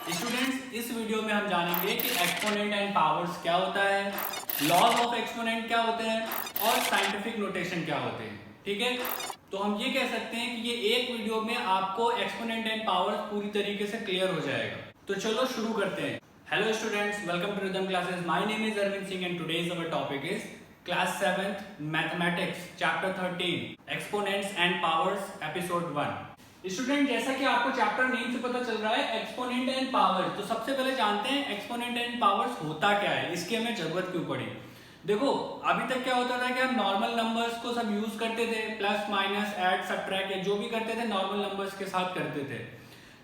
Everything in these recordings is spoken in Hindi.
स्टूडेंट्स, इस वीडियो में हम जानेंगे कि एक्सपोनेंट एंड पावर्स क्या होता है, लॉज ऑफ एक्सपोनेंट क्या होते हैं और साइंटिफिक नोटेशन क्या होते हैं। ठीक है, तो हम ये कह सकते हैं कि ये एक वीडियो में आपको एक्सपोनेंट एंड पावर्स पूरी तरीके से क्लियर हो जाएगा। तो चलो शुरू करते हैं। Hello students, welcome to rhythm classes. My name is Arvind Singh and today's our topic is class 7th mathematics chapter 13 exponents and powers episode 1। Student, जैसा कि आपको चैप्टर नेम से पता चल रहा है एक्सपोनेंट एंड पावर्स, तो सबसे पहले जानते हैं एक्सपोनेंट एंड पावर्स होता क्या है, इसकी हमें जरूरत क्यों पड़ी। देखो, अभी तक क्या होता था कि हम नॉर्मल नंबर्स को सब यूज करते थे, प्लस माइनस ऐड सब्ट्रैक्ट या जो भी करते थे नॉर्मल नंबर्स के साथ करते थे।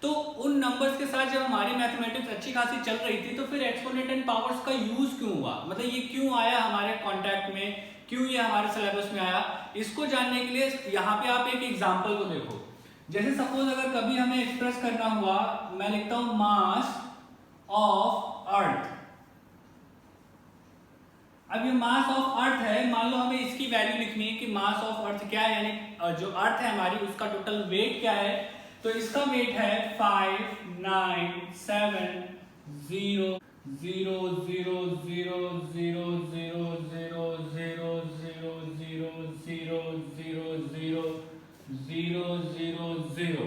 तो उन नंबर्स के साथ जब हमारी मैथमेटिक्स अच्छी खासी चल रही थी तो फिर एक्सपोनेंट एंड पावर्स का यूज क्यों हुआ, मतलब ये क्यों आया हमारे कॉन्टैक्ट में, क्यों ये हमारे सिलेबस में आया, इसको जानने के लिए यहाँ पे आप एक एग्जाम्पल को देखो। जैसे सपोज अगर कभी हमें एक्सप्रेस करना हुआ, मैं लिखता हूं मास ऑफ अर्थ। अब ये मास ऑफ अर्थ है, मान लो हमें इसकी वैल्यू लिखनी है कि मास ऑफ अर्थ क्या है, यानी जो अर्थ है हमारी उसका टोटल वेट क्या है। तो इसका वेट है 5 9 7 0 0 0 0 0 0 0 0 0 0 0 0 0 0।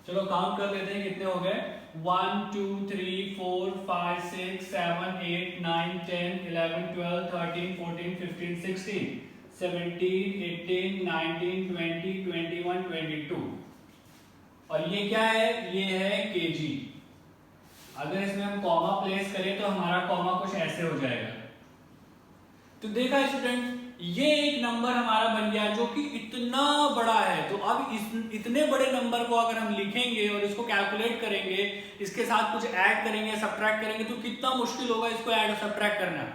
चलो काउंट कर लेते हैं कितने हो गए। 1 2 3 4 5 6 7 8 9 10 11 12 13 14 15 16 17 18 19 20 21 22। और ये क्या है, ये है केजी। अगर इसमें हम कॉमा प्लेस करें तो हमारा कॉमा कुछ ऐसे हो जाएगा। तो देखा स्टूडेंट, ये एक नंबर हमारा बन गया जो कि इतना बड़ा है। तो अब इतने बड़े नंबर को अगर हम लिखेंगे और इसको कैलकुलेट करेंगे, इसके साथ कुछ ऐड करेंगे सब्ट्रैक्ट करेंगे, तो कितना मुश्किल होगा इसको ऐड और सब्ट्रैक्ट करना।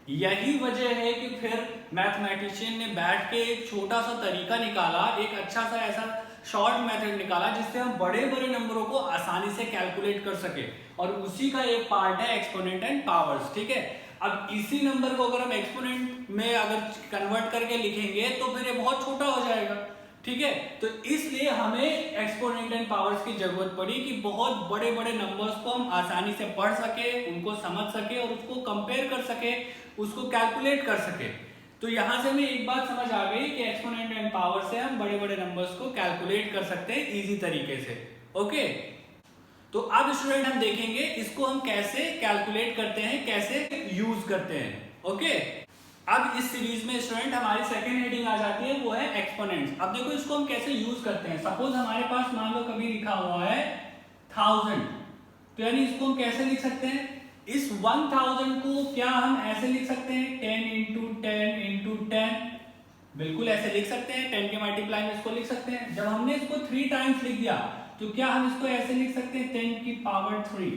यही वजह है कि फिर मैथमेटिशियन ने बैठ के एक छोटा सा तरीका निकाला, एक अच्छा सा ऐसा शॉर्ट मेथड निकाला जिससे हम बड़े बड़े नंबरों को आसानी से कैलकुलेट कर सके, और उसी का एक पार्ट है एक्सपोनेंट एंड पावर्स। ठीक है, अब इसी नंबर को अगर हम एक्सपोनेंट में अगर कन्वर्ट करके लिखेंगे तो फिर ये बहुत छोटा हो जाएगा। ठीक है, तो इसलिए हमें एक्सपोनेंट एंड पावर्स की जरूरत पड़ी कि बहुत बड़े बड़े नंबर्स को हम आसानी से पढ़ सके, उनको समझ सके और उसको कंपेयर कर सके, उसको कैलकुलेट कर सके। तो यहां से हमें एक बात समझ आ गई कि एक्सपोनेंट एंड पावर से हम बड़े बड़े नंबर्स को कैलकुलेट कर सकते हैं इजी तरीके से। ओके, तो अब स्टूडेंट हम देखेंगे इसको हम कैसे कैलकुलेट करते हैं, कैसे यूज करते हैं। ओके, अब इस सीरीज में स्टूडेंट हमारी सेकंड हेडिंग आ जाती है, वो है एक्सपोनेंट्स। अब देखो इसको हम कैसे यूज करते हैं। सपोज हमारे पास मान लो कभी लिखा हुआ है 1000, तो यानी इसको हम कैसे लिख सकते हैं, इस 1000 को क्या हम ऐसे लिख सकते हैं 10 इंटू 10 इंटू 10, बिल्कुल ऐसे लिख सकते हैं। 10 के मल्टीप्लाई में इसको लिख सकते हैं। जब हमने इसको 3 टाइम्स लिख दिया तो क्या हम इसको ऐसे लिख सकते हैं 10 की पावर 3।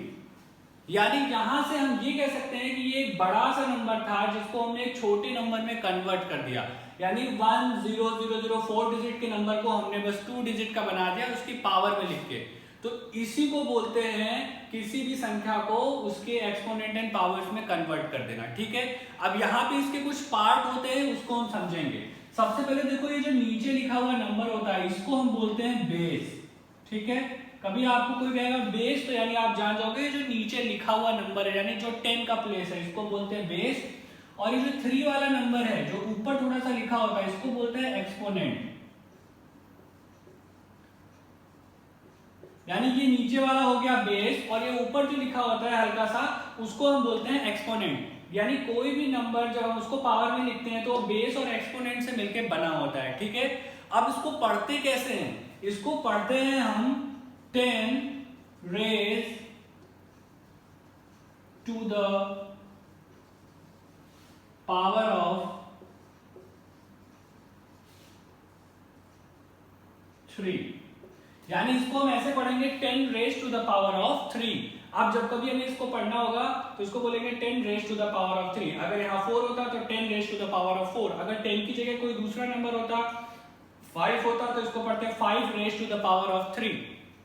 यानी यहां से हम ये कह सकते हैं कि ये एक बड़ा सा नंबर था जिसको हमने एक छोटे नंबर में कन्वर्ट कर दिया। यानी 1000 डिजिट के नंबर को हमने बस 2 डिजिट का बना दिया उसकी पावर में लिख के। तो इसी को बोलते हैं किसी भी संख्या को उसके एक्सपोनेंट एंड पावर्स में कन्वर्ट कर देना। ठीक है, अब यहाँ पे इसके कुछ पार्ट होते हैं, उसको हम समझेंगे। सबसे पहले देखो, ये जो नीचे लिखा हुआ नंबर होता है इसको हम बोलते हैं बेस। ठीक है, कभी आपको कोई कहेगा बेस तो यानी आप जान जाओगे जो नीचे लिखा हुआ नंबर है, यानी जो 10 का प्लेस है इसको बोलते हैं बेस। और ये जो 3 वाला नंबर है जो ऊपर थोड़ा सा लिखा होता है इसको बोलते हैं एक्सपोनेंट। यानी ये नीचे वाला हो गया बेस और ये ऊपर जो लिखा होता है हल्का सा उसको हम बोलते हैं एक्सपोनेंट। यानी कोई भी नंबर जब हम उसको पावर में लिखते हैं तो बेस और एक्सपोनेंट से मिलकर बना होता है। ठीक है, अब इसको पढ़ते कैसे हैं, इसको पढ़ते हैं हम 10 raised to the power of 3। यानी इसको हम ऐसे पढ़ेंगे 10 raised to the power of 3। अब जब कभी हमें इसको पढ़ना होगा तो इसको बोलेंगे 10 raised to the power of 3। अगर यहाँ 4 होता तो 10 raised to the power of 4। अगर 10 की जगह कोई दूसरा नंबर होता 5 होता तो इसको पढ़ते 5 raised to the power of 3।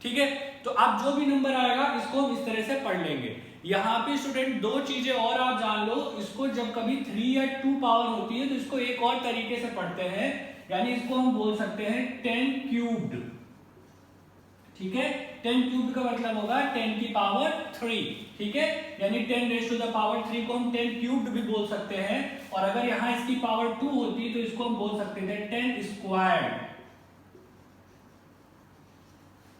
ठीक है, तो अब जो भी नंबर आएगा इसको हम इस तरह से पढ़ लेंगे। यहाँ पे स्टूडेंट दो चीजें और आप जान लो, इसको जब कभी 3 या 2 पावर होती है तो इसको एक और तरीके से पढ़ते हैं, यानी इसको हम बोल सकते हैं 10 क्यूब्ड। ठीक है, 10 क्यूब का मतलब होगा 10 की पावर 3, ठीक है, यानी 10 रेज टू द पावर 3 को हम 10 क्यूब्ड भी बोल सकते हैं, और अगर यहाँ इसकी पावर 2 होती तो इसको हम बोल सकते थे 10 स्क्वायर्ड,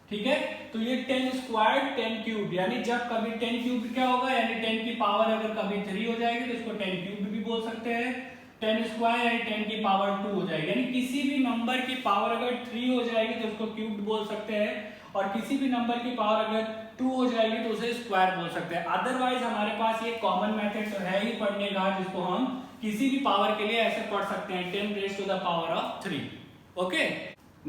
ठीक है। तो ये 10 स्क्वायर्ड 10 क्यूब, यानी जब कभी 10 क्यूब क्या होगा, यानी 10 की पावर अगर कभी 3 हो जाएगी तो इसको 10 क्यूब भी बोल सकते हैं। 10 स्क्वायर यानी 10 की पावर 2 हो जाएगी, यानी किसी भी नंबर की पावर अगर 3 हो जाएगी तो उसको क्यूब बोल सकते हैं, और किसी भी नंबर की पावर अगर 2 हो जाएगी तो उसे स्क्वायर बोल सकते हैं। अदरवाइज हमारे पास ये कॉमन मेथड तो है ही पढ़ने का, जिसको हम किसी भी पावर के लिए ऐसे पढ़ सकते हैं 10 raise to the power of 3। Okay,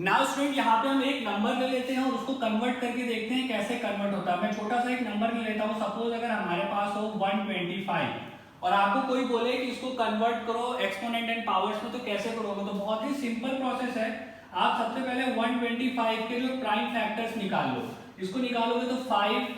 now student यहाँ पे हम एक नंबर ले लेते हैं और उसको कन्वर्ट करके देखते हैं कैसे कन्वर्ट होता है। मैं छोटा सा एक नंबर ले लेता हूँ, सपोज अगर हमारे पास हो 125 और आपको कोई बोले कि इसको कन्वर्ट करो एक्सपोनेंट एंड पावर्स में, तो कैसे करोगे? तो बहुत ही सिंपल प्रोसेस है। आप सबसे पहले 125 के जो प्राइम फैक्टर्स निकाल लो, इसको निकालोगे तो 5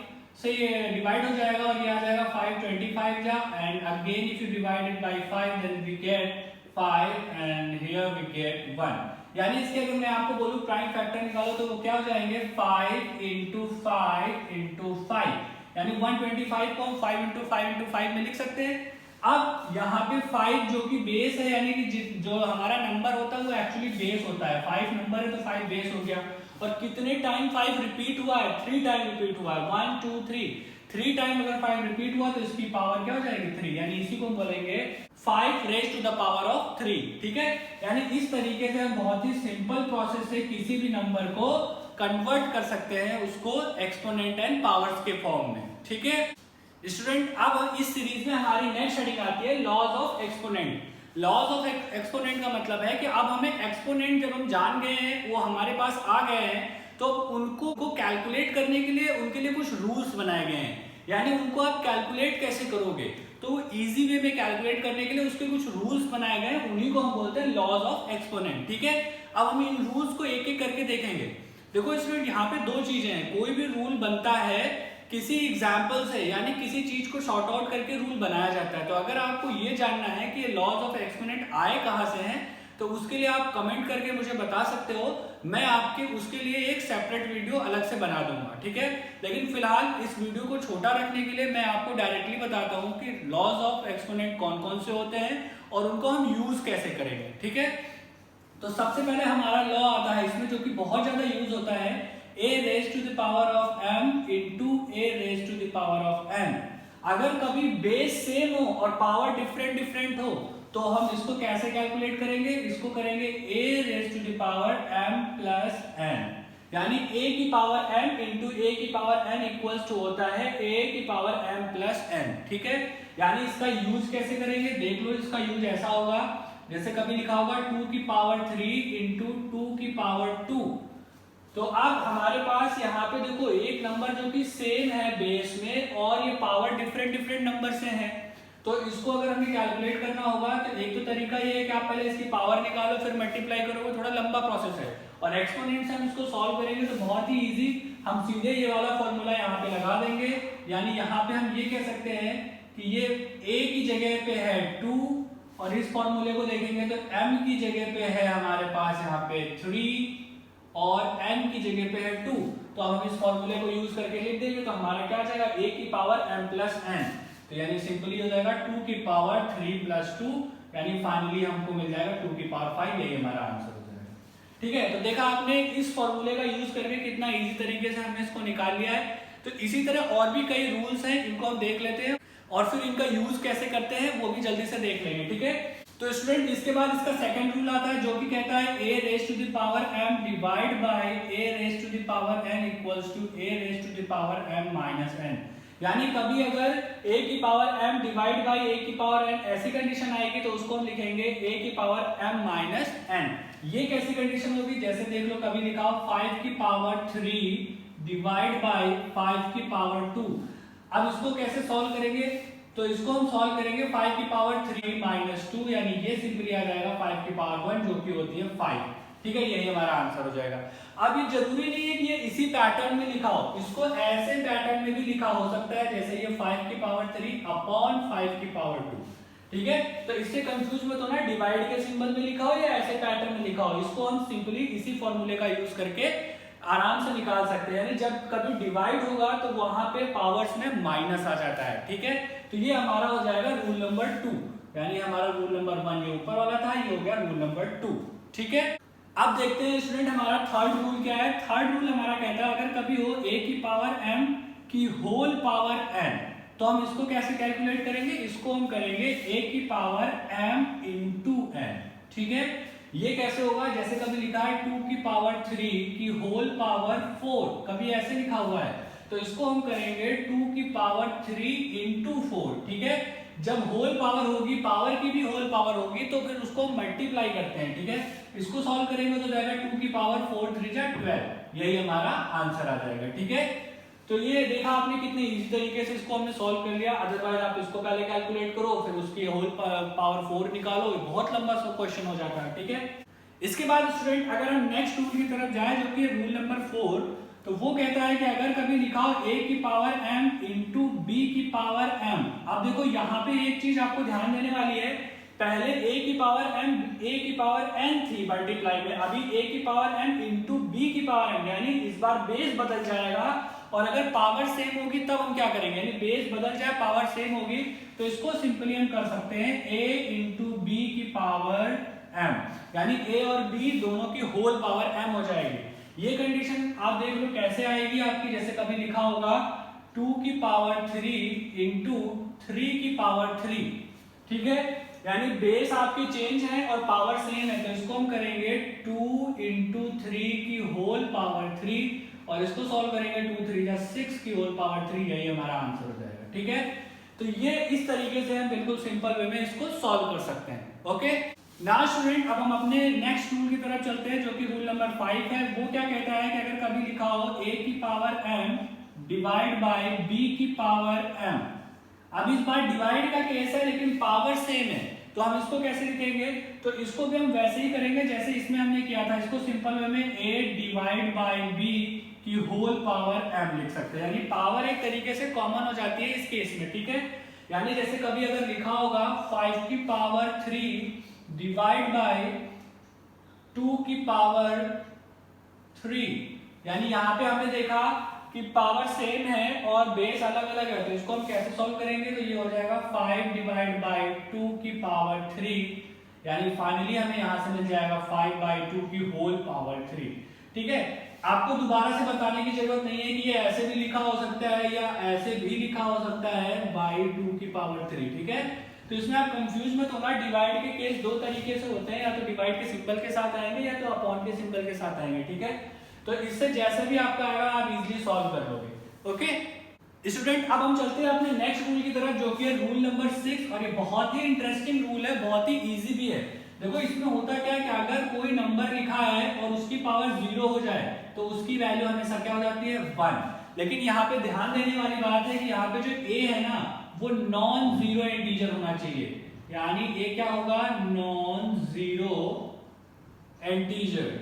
से ये डिवाइड हो जाएगा और ये आ जाएगा 525 जा, and again if you divide it by 5 then we get 5 and here we get 1। यानी इसके अगर मैं आपको बोलूं प्राइम फैक्टर निकालो तो वो क्या हो जाएंगे 5 into 5 into 5, यानी 125 को हम 5 into 5 into 5 में लिख सकते हैं। अब यहाँ पे 5 जो कि बेस है, यानी कि जो हमारा नंबर होता है वो एक्चुअली बेस होता है। 5 नंबर है तो 5 बेस हो गया, और कितने टाइम 5 रिपीट हुआ है? 3 टाइम रिपीट हुआ है, 1 2 3, 3 टाइम अगर 5 रिपीट हुआ तो इसकी पावर क्या हो जाएगी 3, यानी इसी को हम बोलेंगे 5 raise to the power of 3, ठीक है। यानी इस तरीके से हम बहुत ही सिंपल प्रोसेस से किसी भी नंबर को कन्वर्ट कर सकते हैं उसको एक्सपोनेंट एंड पावर्स के फॉर्म में, ठीक है स्टूडेंट। अब इस सीरीज में हमारी नेक्स्ट हेडिंग आती है laws of exponent. Laws of exponent का मतलब है कि अब हमें एक्सपोनेंट जब हम जान गए हैं, वो हमारे पास आ गए हैं, तो उनको कैलकुलेट करने के लिए उनके लिए कुछ रूल्स बनाए गए हैं, यानी उनको आप कैलकुलेट कैसे करोगे, तो इजी वे में कैलकुलेट करने के लिए उसके कुछ रूल्स बनाए गए हैं, उन्हीं को हम बोलते हैं लॉज ऑफ एक्सपोनेंट, ठीक है। अब हम इन रूल्स को एक एक करके देखेंगे। देखो स्टूडेंट, यहाँ पे दो चीजें हैं, कोई भी रूल बनता है किसी एग्जाम्पल से, यानी किसी चीज को शॉर्ट आउट करके रूल बनाया जाता है। तो अगर आपको ये जानना है कि लॉज ऑफ एक्सपोनेंट आए कहाँ से हैं, तो उसके लिए आप कमेंट करके मुझे बता सकते हो, मैं आपके उसके लिए एक सेपरेट वीडियो अलग से बना दूंगा, ठीक है। लेकिन फिलहाल इस वीडियो को छोटा रखने के लिए मैं आपको डायरेक्टली बताता हूँ कि लॉज ऑफ एक्सपोनेंट कौन कौन से होते हैं और उनको हम यूज कैसे करेंगे, ठीक है। तो सबसे पहले हमारा लॉ आता है इसमें, जो कि बहुत ज्यादा यूज होता है, a raised to the power of m into a raised to the power of n। अगर कभी बेस सेम हो और पावर डिफरेंट हो तो हम इसको कैसे कैलकुलेट करेंगे? इसको करेंगे a raised to the power m plus n, यानी a की पावर m into a की पावर n इक्वल्स टू होता है a की पावर m plus n, ठीक है। यानी इसका यूज कैसे करेंगे देख लो। इसका यूज ऐसा होगा, जैसे कभी लिखा होगा 2 की पावर 3 into 2 की पावर 2। तो अब हमारे पास यहाँ पे देखो एक नंबर जो कि सेम है बेस में, और ये पावर डिफरेंट नंबर से है, तो इसको अगर हमें कैलकुलेट करना होगा तो एक तो तरीका ये है कि आप पहले इसकी पावर निकालो फिर मल्टीप्लाई करोगे, थोड़ा लंबा प्रोसेस है। और एक्सपोनेंट से हम इसको सॉल्व करेंगे तो बहुत ही इजी, हम सीधे ये वाला फॉर्मूला यहाँ पे लगा देंगे। यानी यहाँ पे हम ये कह सकते हैं कि ये a की जगह पे है 2, और इस फॉर्मूले को देखेंगे तो m की जगह पे है हमारे पास यहाँ पे 3 और n की जगह पे है 2। तो हम इस फॉर्मूले को यूज करके लिख देंगे तो हमारा क्या आ जाएगा a की पावर m प्लस n, तो यानी सिंपली हो जाएगा 2 की पावर 3 प्लस 2, यानी फाइनली हमको मिल जाएगा 2 की पावर 5, यही हमारा आंसर हो जाएगा, ठीक है। तो देखा आपने इस फॉर्मूले का यूज करके कितना इजी तरीके से हमने इसको निकाल लिया है। तो इसी तरह और भी कई रूल्स हैं, इनको हम देख लेते हैं और फिर इनका यूज कैसे करते हैं वो भी जल्दी से देख लेंगे, ठीक है। तो स्टूडेंट इसके बाद इसका सेकंड रूल आता है जो कि कहता है a raise to the power m divide by a raise to the power n equals to a raise to the power m minus n। यानी कभी अगर a की power m divide by a की पावर n ऐसी कंडीशन आएगी तो उसको हम लिखेंगे a की पावर m माइनस n। ये कैसी कंडीशन होगी, जैसे देख लो कभी लिखा हो 5 की पावर 3 डिवाइड बाय 5 की पावर 2। अब इसको कैसे सॉल्व करेंगे, तो इसको हम सॉल्व करेंगे 5 की पावर 3 माइनस 2, यानी ये सिंपली आ जाएगा 5 की पावर 1 जो कि होती है 5, ठीक है। यही हमारा आंसर हो जाएगा। अब ये जरूरी नहीं है कि ये इसी पैटर्न में लिखा हो, इसको ऐसे पैटर्न में भी लिखा हो सकता है, जैसे ये 5 की पावर 3 अपॉन 5 की पावर 2, ठीक है। तो इससे कंफ्यूज मत होना, डिवाइड के सिंबल में लिखा हो या ऐसे पैटर्न में लिखा हो, इसको हम सिंपली इसी फॉर्मूले का यूज करके आराम से निकाल सकते हैं, यानी जब कभी डिवाइड होगा तो वहां पे पावर्स में माइनस आ जाता है, ठीक है। तो ये हमारा हो जाएगा रूल नंबर 2, यानी हमारा रूल नंबर 1 ये ऊपर वाला था, ये हो गया रूल नंबर 2, ठीक है। अब देखते हैं स्टूडेंट हमारा थर्ड रूल क्या है। थर्ड रूल हमारा कहता है अगर कभी हो a की पावर m की होल पावर n, तो हम इसको कैसे कैलकुलेट करेंगे, इसको हम करेंगे a की पावर m इंटू n, ठीक है। ये कैसे होगा, जैसे कभी लिखा है 2 की पावर 3 की होल पावर 4, कभी ऐसे लिखा हुआ है, तो इसको हम करेंगे 2 की पावर 3 इंटू 4, ठीक है। जब होल पावर होगी, पावर की भी होल पावर होगी, तो फिर उसको मल्टीप्लाई करते हैं, ठीक है। इसको सॉल्व करेंगे तो जाएगा 2 की पावर 4 3 जा 12, यही हमारा आंसर आ जाएगा, ठीक है। तो ये देखा आपने कितने इजी तरीके से इसको हमने सॉल्व कर लिया। अदरवाइज आप इसको पहले कैलकुलेट करो, फिर उसकी होल पावर 4 निकालो, बहुत लंबा सा क्वेश्चन हो जाता है, ठीक है। इसके बाद स्टूडेंट अगर हम नेक्स्ट रूल की तरफ जाएं जो कि रूल नंबर 4, तो वो कहता है कि अगर कभी लिखा हो a की पावर m इंटू b की पावर m। अब देखो यहाँ पे एक चीज आपको ध्यान देने वाली है, पहले a की पावर n थी मल्टीप्लाई में, अभी a की पावर m इंटू b की पावर m, यानी इस बार बेस बदल जाएगा। और अगर पावर सेम होगी तब हम क्या करेंगे, यानी बेस बदल जाए पावर सेम होगी, तो इसको सिंपली हम कर सकते हैं a इंटू b की पावर m, यानी a और b दोनों की होल पावर m हो जाएगी। ये कंडीशन आप देख लो कैसे आएगी आपकी, जैसे कभी लिखा होगा 2 की पावर 3 इंटू 3 की पावर 3, ठीक है। यानी बेस आपके चेंज है और पावर सेम है, तो इसको हम करेंगे 2 इंटू 3 की होल पावर 3, और इसको सॉल्व करेंगे 2 3 जा 6 की होल पावर 3, यही हमारा आंसर हो जाएगा, ठीक है। तो ये इस तरीके से हम बिल्कुल सिंपल वे में इसको सॉल्व कर सकते हैं, ओके। नाउ स्टूडेंट अब हम अपने नेक्स्ट रूल की तरफ चलते हैं जो कि रूल नंबर 5 है। वो क्या कहता है कि अगर कभी लिखा हो a की power m divide bye b की पावर m। अब इस बार डिवाइड का केस है लेकिन पावर सेम है, तो हम इसको कैसे लिखेंगे, तो इसको भी हम वैसे ही करेंगे जैसे इसमें हमने किया था। इसको सिंपल वे में a डिवाइड बाय b की होल पावर m लिख सकते हैं, यानी पावर एक तरीके से कॉमन हो जाती है इस केस में, ठीक है। यानी जैसे कभी अगर लिखा होगा 5 की पावर 3 डिवाइड बाय 2 की पावर 3, यानी यहाँ पे हमने देखा कि पावर सेम है और बेस अलग अलग है, तो इसको हम कैसे सॉल्व करेंगे, तो ये हो जाएगा 5 डिवाइड बाय 2 की पावर 3, यानी फाइनली हमें यहाँ से मिल जाएगा 5 बाय 2 की होल पावर 3, ठीक है। आपको दोबारा से बताने की जरूरत नहीं है कि ये ऐसे भी लिखा हो सकता है या ऐसे भी लिखा हो सकता है बाय 2 की पावर 3, ठीक है। तो इसमें आप कंफ्यूज मत होना, डिवाइड के केस दो तरीके से होते हैं, या तो डिवाइड के सिंबल के साथ आएंगे या तो अपॉन के सिंबल के साथ आएंगे, ठीक है। तो इससे जैसे भी आपका आएगा आप इजीली सॉल्व कर लोगे, ओके। स्टूडेंट अब हम चलते हैं अपने नेक्स्ट रूल की तरफ जो कि है रूल नंबर 6, और ये बहुत ही इंटरेस्टिंग रूल है, बहुत ही इजी भी है। देखो इसमें होता क्या है कि अगर कोई नंबर लिखा है और उसकी पावर 0 हो जाए तो उसकी वैल्यू हमेशा क्या हो जाती है 1। लेकिन यहाँ पे ध्यान देने वाली बात है कि यहाँ पे जो a है ना वो नॉन जीरो इंटीजर होना चाहिए, यानी a क्या होगा, नॉन जीरो इंटीजर।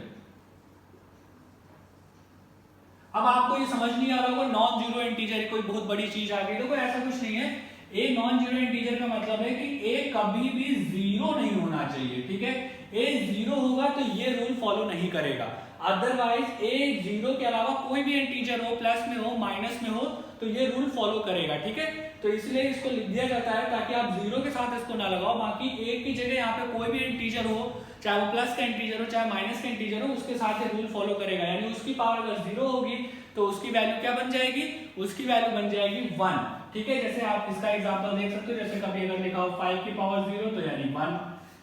अब आपको ये समझ नहीं आ रहा होगा नॉन जीरो इंटीजर कोई बहुत बड़ी चीज आ गई, देखो ऐसा कुछ नहीं है। a नॉन जीरो इंटीजर का मतलब है कि a कभी भी जीरो नहीं होना चाहिए, ठीक है। a जीरो होगा तो ये रूल फॉलो नहीं करेगा, अदरवाइज a जीरो के अलावा कोई भी इंटीजर हो, प्लस में हो माइनस में हो, तो ये रूल फॉलो करेगा, ठीक है। तो इसलिए इसको लिख दिया जाता है ताकि आप जीरो के साथ इसको ना लगाओ, बाकी a की जगह यहाँ पे कोई भी इंटीजर हो, चाहे वो प्लस का इंटीजर हो चाहे माइनस का इंटीजर हो, उसके साथ ये रूल फॉलो करेगा। यानी उसकी पावर अगर जीरो होगी तो उसकी वैल्यू क्या बन जाएगी, उसकी वैल्यू बन जाएगी 1, ठीक है। जैसे आप इसका एग्जांपल देख सकते हो, जैसे कभी अगर लिखा हो 5 की पावर 0 तो यानी 1,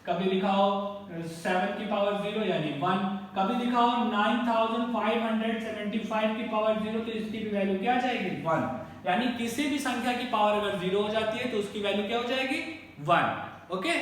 कभी लिखा हो 7 की पावर 0 यानी 1, कभी लिखा हो 9575 की पावर 0 तो इसकी भी वैल्यू क्या आ जाएगी 1। यानी किसी भी संख्या की पावर अगर 0 हो जाती है तो उसकी वैल्यू क्या हो जाएगी 1, ओके।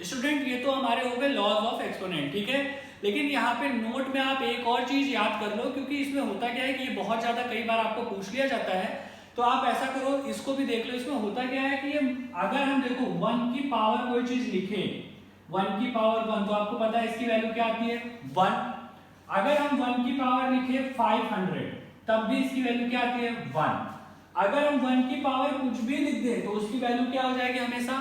स्टूडेंट ये तो हमारे हो गए लॉज ऑफ एक्सपोनेंट, ठीक है। लेकिन यहाँ पे नोट में आप एक और चीज याद कर लो, क्योंकि इसमें होता क्या है कि ये बहुत ज्यादा कई बार आपको पूछ लिया जाता है, तो आप ऐसा करो इसको भी देख लो। इसमें होता क्या है कि ये अगर हम देखो 1 की पावर कोई चीज लिखे, 1 की पावर 1, तो आपको पता है इसकी वैल्यू क्या आती है 1। अगर हम 1 की पावर लिखे 500 तब भी इसकी वैल्यू क्या आती है 1। अगर हम 1 की पावर कुछ भी लिख दे तो उसकी वैल्यू क्या हो जाएगी, हमेशा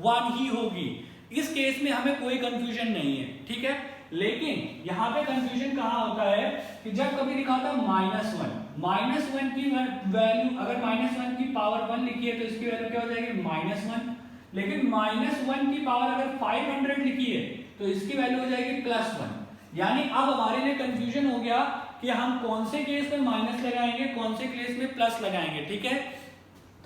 1 ही होगी। इस केस में हमें कोई कंफ्यूजन नहीं है, ठीक है। लेकिन यहाँ पे कंफ्यूजन कहाँ होता है कि जब कभी लिखा होता है -1 की वैल्यू, अगर -1 की पावर 1 लिखी है तो इसकी वैल्यू क्या हो जाएगी -1, लेकिन -1 की पावर अगर 500 लिखी है तो इसकी वैल्यू हो जाएगी +1। यानी अब हमारे लिए कंफ्यूजन हो गया कि हम कौन से केस में माइनस लगाएंगे, कौन से केस में प्लस लगाएंगे। ठीक है,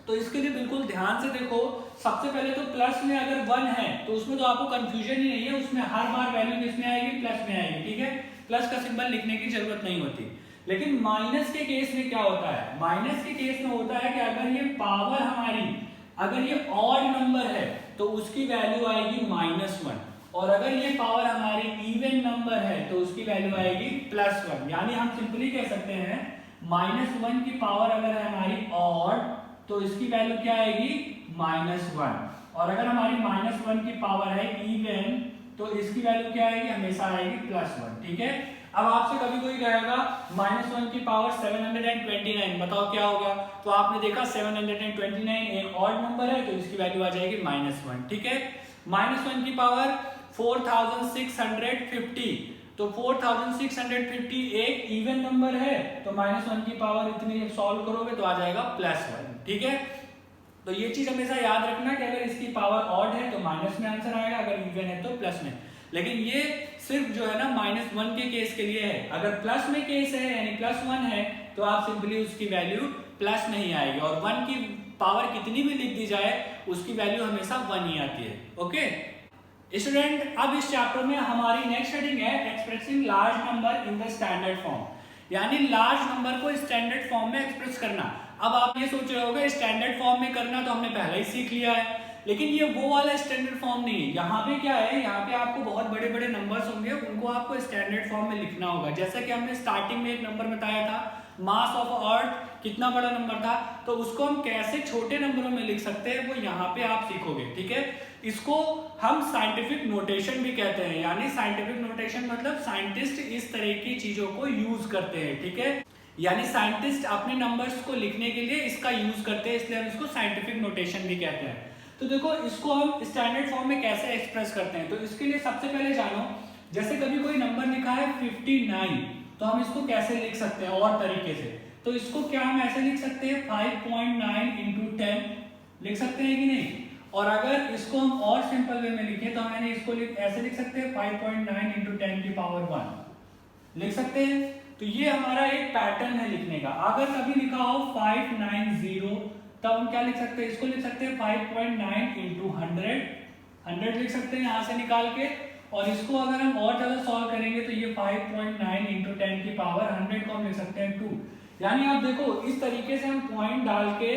तो इसके लिए बिल्कुल ध्यान से देखो। सबसे पहले तो प्लस में अगर 1 है तो उसमें तो आपको कंफ्यूजन ही नहीं है, उसमें हर बार वैल्यू किसमें आएगी, प्लस में आएगी। ठीक है, प्लस का सिंबल लिखने की जरूरत नहीं होती। लेकिन माइनस के केस में क्या होता है, माइनस के केस में होता है कि अगर ये पावर हमारी, अगर ये ऑड नंबर है तो उसकी वैल्यू आएगी -1, और अगर ये पावर हमारी इवन नंबर है तो उसकी वैल्यू आएगी +1। यानी हम सिंपली कह सकते हैं -1 की पावर अगर है हमारी ऑड तो इसकी वैल्यू क्या आएगी, -1, और अगर हमारी -1 की पावर है इवन तो इसकी वैल्यू क्या आएगी, हमेशा आएगी +1। ठीक है, अब आपसे कभी कोई कहेगा -1 की पावर 729, बताओ क्या होगा, तो आपने देखा 729 एक ऑड नंबर है तो इसकी वैल्यू आ जाएगी -1। ठीक है, -1 की पावर 4650, तो 4650 एक इवन नंबर है तो -1 की पावर इतनी जब सॉल्व करोगे तो आ जाएगा +1। ठीक है, तो ये चीज हमेशा याद रखना कि अगर इसकी पावर ऑड है तो माइनस में आंसर आएगा, अगर इवन है तो प्लस में। लेकिन ये सिर्फ जो है ना -1 के केस के लिए है, अगर प्लस में केस है यानी +1 है तो आप सिंपली उसकी वैल्यू प्लस नहीं आएगी, और 1 की पावर कितनी भी लिख दी जाए उसकी वैल्यू हमेशा 1 ही आती है। ओके स्टूडेंट, अब इस चैप्टर में हमारी नेक्स्ट हेडिंग है expressing large number in the standard form, यानी लार्ज नंबर को स्टैंडर्ड फॉर्म में एक्सप्रेस करना। अब आप ये सोच रहे होंगे स्टैंडर्ड फॉर्म में करना तो हमने पहले ही सीख लिया है, लेकिन ये वो वाला स्टैंडर्ड फॉर्म नहीं है। यहाँ पे क्या है, यहाँ पे आपको बहुत बड़े बड़े नंबर्स होंगे, उनको आपको स्टैंडर्ड फॉर्म में लिखना होगा। जैसा कि हमने स्टार्टिंग में एक नंबर बताया था, मास ऑफ अर्थ कितना बड़ा नंबर था, तो उसको हम कैसे छोटे नंबरों में लिख सकते हैं वो यहाँ पे आप सीखोगे। ठीक है, इसको हम साइंटिफिक नोटेशन भी कहते हैं, यानी साइंटिफिक नोटेशन मतलब साइंटिस्ट इस तरह की चीजों को यूज करते हैं। ठीक है, यानी साइंटिस्ट अपने नंबर्स को लिखने के लिए इसका यूज करते हैं, इसलिए हम इसको साइंटिफिक नोटेशन भी कहते हैं। तो देखो इसको हम स्टैंडर्ड फॉर्म में कैसे एक्सप्रेस करते हैं, तो इसके लिए सबसे पहले जानो, जैसे कभी कोई नंबर लिखा है 59 तो हम इसको कैसे लिख सकते हैं और तरीके से, तो इसको क्या हम ऐसे लिख सकते हैं 5.9 into 10 लिख सकते हैं कि नहीं, और अगर इसको हम और सिंपल वे में लिखें तो हम इसको ऐसे लिख सकते हैं 5.9 into 10 की पावर 1 लिख सकते हैं। तो ये हमारा एक पैटर्न है लिखने का। अगर कभी लिखा हो 590 तब हम क्या लिख सकते हैं, इसको लिख सकते हैं 5.9 into 100 लिख सकते हैं यहाँ से निकाल के, और इसको अगर हम और ज्यादा सॉल्व करेंगे तो ये 5.9 into 10 की पावर 100 को हम लिख सकते हैं 2। यानी आप देखो इस तरीके से हम पॉइंट डाल के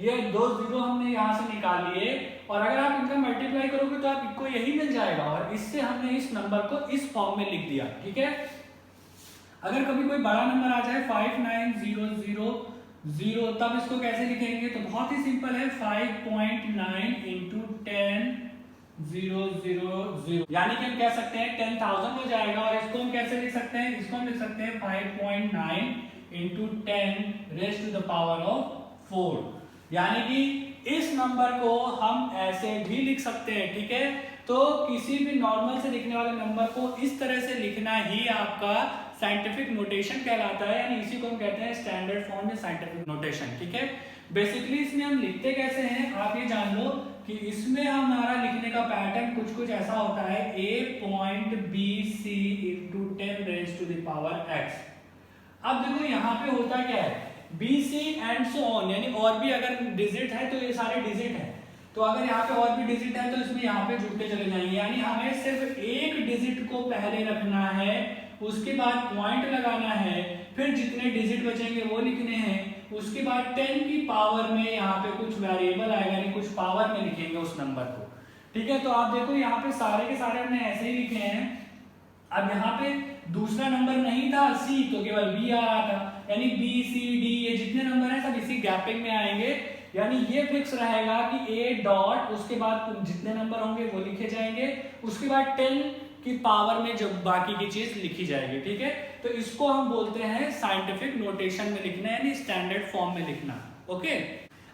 ये 2 जीरो हमने यहाँ से निकाल लिए, और अगर आप इनका मल्टीप्लाई करोगे तो आपको यही मिल जाएगा, और इससे हमने इस नंबर को इस फॉर्म में लिख दिया। ठीक है, अगर कभी कोई बड़ा नंबर आ जाए 59000 तब इसको कैसे लिखेंगे, तो बहुत ही सिंपल है 5.9 into 10,000, यानी कि हम कह सकते हैं 10,000 हो जाएगा, और इसको हम कैसे लिख सकते हैं, इसको हम लिख सकते हैं 5.9 into 10 raised to the power of 4, यानी कि इस नंबर को हम ऐसे भी लिख सकते हैं। ठीक है, तो किसी भी नॉर्मल से लिखने वाले नंबर को इस तरह से लिखना ही आपका साइंटिफिक नोटेशन कहलाता है, यानी इसी को हम कहते हैं स्टैंडर्ड फॉर्म या साइंटिफिक नोटेशन। ठीक है, बेसिकली इसमें हम लिखते कैसे हैं आप ये जान लो कि इसमें हमारा लिखने का पैटर्न कुछ ऐसा होता है, a.bc into 10 raised to the power x। अब देखो यहाँ पे होता क्या है, bc एंड सो ऑन, यानी और भी अगर डिजिट है तो ये सारे डिजिट है, तो अगर यहाँ पे और भी डिजिट है तो इसमें यहाँ पे जुड़ते चले जाएंगे, यानी हमें सिर्फ एक डिजिट को पहले रखना है, उसके बाद पॉइंट लगाना है, फिर जितने डिजिट बचेंगे वो लिखने हैं, उसके बाद 10 की पावर में यहाँ पे कुछ वेरिएबल आएगा, यानी कुछ पावर में लिखेंगे उस नंबर को। ठीक है, तो आप देखो यहाँ पे सारे के सारे हमने ऐसे ही लिखे हैं। अब यहाँ पे दूसरा नंबर नहीं था c तो केवल b आ रहा था, यानी b c d ये जितने नंबर हैं सब इसी गैपिंग में आएंगे, यानी ये फिक्स रहेगा कि a डॉट उसके बाद जितने नंबर होंगे वो लिखे जाएंगे, उसके बाद 10 की पावर में जब बाकी की चीज लिखी जाएगी। ठीक है, तो इसको हम बोलते हैं साइंटिफिक नोटेशन में लिखना, यानी स्टैंडर्ड फॉर्म में लिखना। ओके,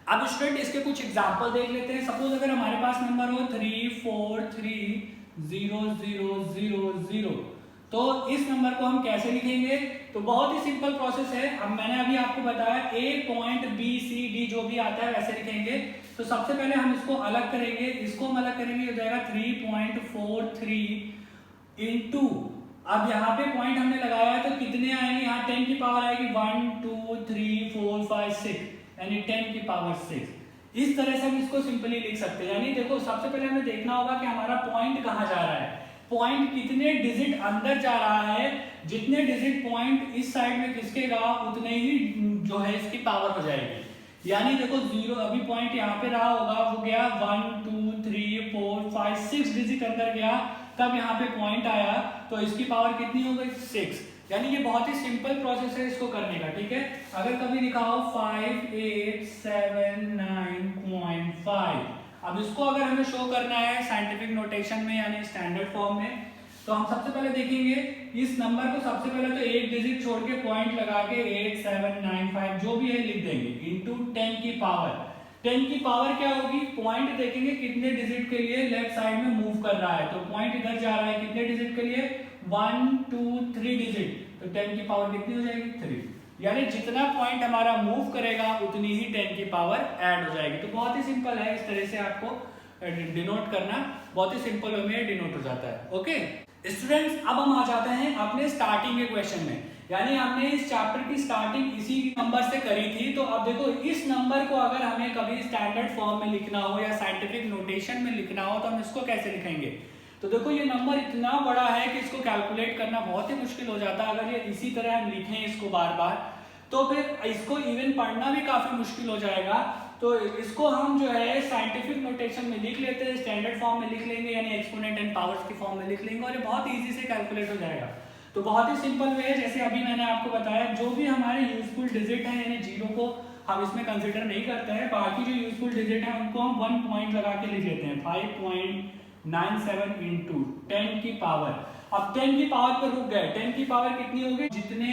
अब स्टूडेंट इसके कुछ एग्जांपल देख लेते हैं। सपोज अगर हमारे पास नंबर हो 34300000, तो इस नंबर को हम कैसे लिखेंगे? तो बहुत ही सिंपल प्रोसेस है। अब मैंने अभी आपको बताया ए पॉइंट बी सी डी जो भी आता है वैसे लिखेंगे। तो सबसे पहले हम इसको अलग करेंगे, इसको हम अलग करेंगे, हो जाएगा 3.43 इंटू, अब यहाँ पे पॉइंट हमने लगाया है तो कितने आएंगे? यहाँ 10 की पावर आएगी 1 2 3 4 5 6, यानी 10 की पावर 6। इस तरह से हम इसको सिंपली लिख सकते हैं। यानी देखो सबसे पहले हमें देखना होगा कि हमारा पॉइंट कहाँ जा रहा है, पॉइंट कितने डिजिट अंदर जा रहा है। जितने डिजिट पॉइंट इस साइड में खिसकेगा उतने ही जो है इसकी पावर हो जाएगी। यानी देखो 0 अभी पॉइंट यहाँ पे रहा होगा, वो गया 1 2 3 4 5 6 डिजिट अंदर गया, तब यहाँ पे पॉइंट आया, तो इसकी पावर कितनी हो गई? 6। यानी ये बहुत ही सिंपल प्रोसेस है इसको करने का, ठीक है। अगर कभी लिखा हो 5879.5, अब इसको अगर हमें शो करना है साइंटिफिक नोटेशन में यानी स्टैंडर्ड फॉर्म में, तो हम सबसे पहले देखेंगे इस नंबर को, सबसे पहले तो एक डिजिट छोड़ के पॉइंट लगा के 8795 जो भी है लिख देंगे इंटू 10 की पावर। 10 की पावर क्या होगी? पॉइंट देखेंगे कितने डिजिट के लिए लेफ्ट साइड में मूव कर रहा है, तो पॉइंट इधर जा रहा है कितने डिजिट के लिए? 1 2 3 डिजिट, तो 10 की पावर कितनी हो जाएगी? 3। यानी जितना पॉइंट हमारा मूव करेगा उतनी ही 10 की पावर ऐड हो जाएगी। तो बहुत ही सिंपल है, इस तरह से आपको डिनोट करना बहुत ही सिंपल वे में डिनोट हो जाता है। ओके स्टूडेंट्स, अब हम आ जाते हैं अपने स्टार्टिंग के क्वेश्चन में। यानी हमने इस चैप्टर की स्टार्टिंग इसी नंबर से करी थी। तो अब देखो इस नंबर को अगर हमें कभी स्टैंडर्ड फॉर्म में लिखना हो या साइंटिफिक नोटेशन में लिखना हो तो हम इसको कैसे लिखेंगे? तो देखो ये नंबर इतना बड़ा है कि इसको कैलकुलेट करना बहुत ही मुश्किल हो जाता है। अगर ये इसी तरह हम लिखें इसको बार बार तो फिर इसको इवन पढ़ना भी काफी मुश्किल हो जाएगा। तो इसको हम जो है साइंटिफिक नोटेशन में लिख लेते हैं, स्टैंडर्ड फॉर्म में लिख लेंगे, यानी एक्सपोनेंट एंड पावर्स की फॉर्म में लिख लेंगे और ये बहुत इजी से कैलकुलेट हो जाएगा। तो बहुत ही सिंपल वे है, जैसे अभी मैंने आपको बताया, जो भी हमारे यूजफुल डिजिट हैं यानी जीरो को हम इसमें कंसिडर नहीं करते हैं, बाकी जो यूजफुल डिजिट हैं उनको हम 1 पॉइंट लगा के लिख लेते हैं। 5.97 इंटू 10 की पावर। अब 10 की पावर पर रुक गए, 10 की पावर कितनी होगी? जितने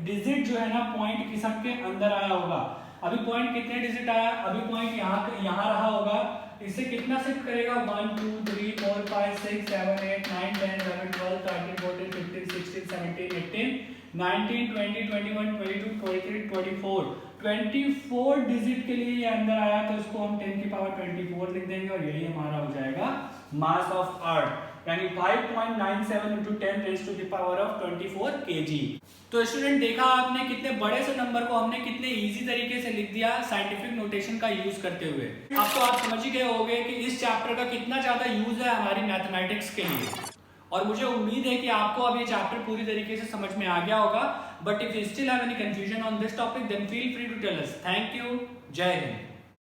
डिजिट जो है ना पॉइंट खिसक के अंदर आया होगा। अभी पॉइंट कितने डिजिट आया? अभी पॉइंट यहाँ रहा होगा, इससे कितना शिफ्ट करेगा? 1 2 3 4 5 6 7 8 9 10 11 12 13 14 15 16 17 18 19 20 21 22 23 24 डिजिट के लिए ये अंदर आया, तो इसको हम 10 की पावर 24 लिख देंगे और यही हमारा हो जाएगा मास ऑफ अर्थ, यानी 5.97 into 10 raised to the power of 24 kg। तो स्टूडेंट देखा आपने कितने बड़े से नंबर को हमने कितने इजी तरीके से लिख दिया साइंटिफिक नोटेशन का यूज करते हुए। अब तो आप समझ ही गए होंगे कि इस चैप्टर का कितना ज्यादा यूज है हमारी मैथमेटिक्स के लिए, और मुझे उम्मीद है कि आपको अब ये चैप्टर पूरी तरीके से समझ में आ गया होगा। But if you still have any confusion on this topic then feel free to tell us. Thank you, जय हिंद।